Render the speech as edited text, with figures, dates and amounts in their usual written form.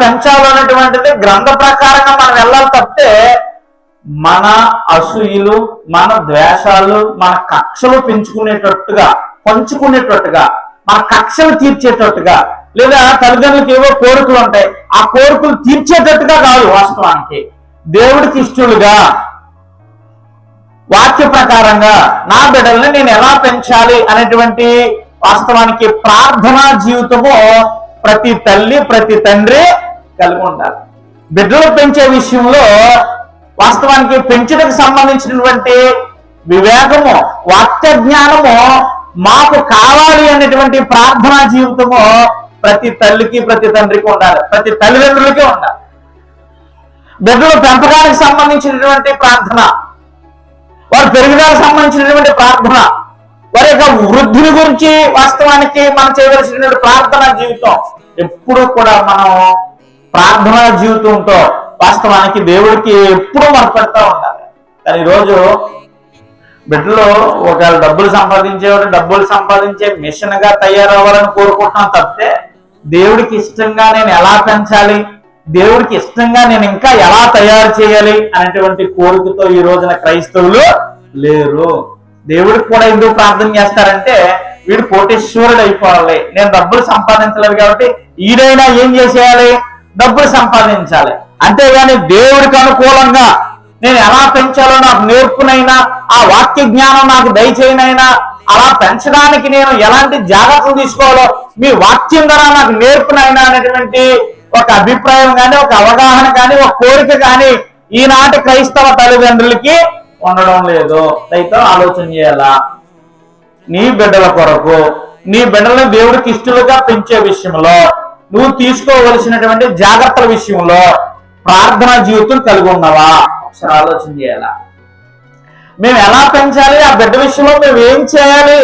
పెంచాలనేటువంటిది గ్రంథ ప్రకారంగా మనం వెళ్ళాలి తప్పితే మన అసూయలు, మన ద్వేషాలు, మన కక్షలు పంచుకునేటట్టుగా మన కక్షలు తీర్చేటట్టుగా, లేదా తల్లిదండ్రులకు ఏవో కోరికలు ఉంటాయి, ఆ కోరికలు తీర్చేటట్టుగా కాదు. వాస్తవానికి దేవుడికి ఇష్టలుగా వాక్య ప్రకారంగా నా బిడ్డల్ని నేను ఎలా పెంచాలి అనేటువంటి వాస్తవానికి ప్రార్థనా జీవితము ప్రతి తల్లి, ప్రతి తండ్రి కలిగి ఉండాలి. బిడ్డలు పెంచే విషయంలో వాస్తవానికి పెంచుటకు సంబంధించినటువంటి వివేకము, వాక్య జ్ఞానము మాకు కావాలి అనేటువంటి ప్రార్థనా జీవితము ప్రతి తల్లికి, ప్రతి తండ్రికి ఉండాలి, ప్రతి తల్లిదండ్రులకే ఉండాలి. బిడ్డల పెంపకానికి సంబంధించినటువంటి ప్రార్థన, వారి పెరుగుదలకు సంబంధించినటువంటి ప్రార్థన, వారి యొక్క వృద్ధిని గురించి వాస్తవానికి మనం చేయవలసినటువంటి ప్రార్థనా జీవితం ఎప్పుడు కూడా మనం ప్రార్థనా జీవితంతో వాస్తవానికి దేవుడికి ఎప్పుడూ మొరపెడతా ఉండాలి. కానీ ఈరోజు బిడ్డలు ఒకవేళ డబ్బులు సంపాదించే మిషన్ గా తయారవ్వాలని కోరుకుంటున్నాం తప్పితే దేవుడికి ఇష్టంగా నేను ఎలా పెంచాలి, దేవుడికి ఇష్టంగా నేను ఇంకా ఎలా తయారు చేయాలి అనేటువంటి కోరికతో ఈ రోజున క్రైస్తవులు లేరు. దేవుడికి కూడా ఎందుకు ప్రార్థన చేస్తారంటే వీడు కోటేశ్వరుడు అయిపోవాలి, నేను డబ్బులు సంపాదించలేదు కాబట్టి ఈడైనా ఏం చేసేయాలి, డబ్బులు సంపాదించాలి. అంతేగాని దేవుడికి అనుకూలంగా నేను ఎలా పెంచాలో నాకు నేర్పునైనా, ఆ వాక్య జ్ఞానం నాకు దయచేయనైనా, అలా పెంచడానికి నేను ఎలాంటి జాగ్రత్తలు తీసుకోవాలో మీ వాక్యం ద్వారా నాకు నేర్పునైనా అనేటువంటి ఒక అభిప్రాయం కానీ, ఒక అవగాహన కానీ, ఒక కోరిక కానీ ఈనాటి క్రైస్తవ తల్లిదండ్రులకి ఉండడం లేదు. దయతో ఆలోచన చేయాలా. నీ బిడ్డల కొరకు, నీ బిడ్డలను దేవుడికి ఇష్టలుగా పెంచే విషయంలో నువ్వు తీసుకోవలసినటువంటి జాగ్రత్తల విషయంలో ప్రార్థనా జీవితం కలిగి ఉన్నావా ఒకసారి ఆలోచన చేయాలా. మేము ఎలా పెంచాలి, ఆ బిడ్డ విషయంలో మేము ఏం చేయాలి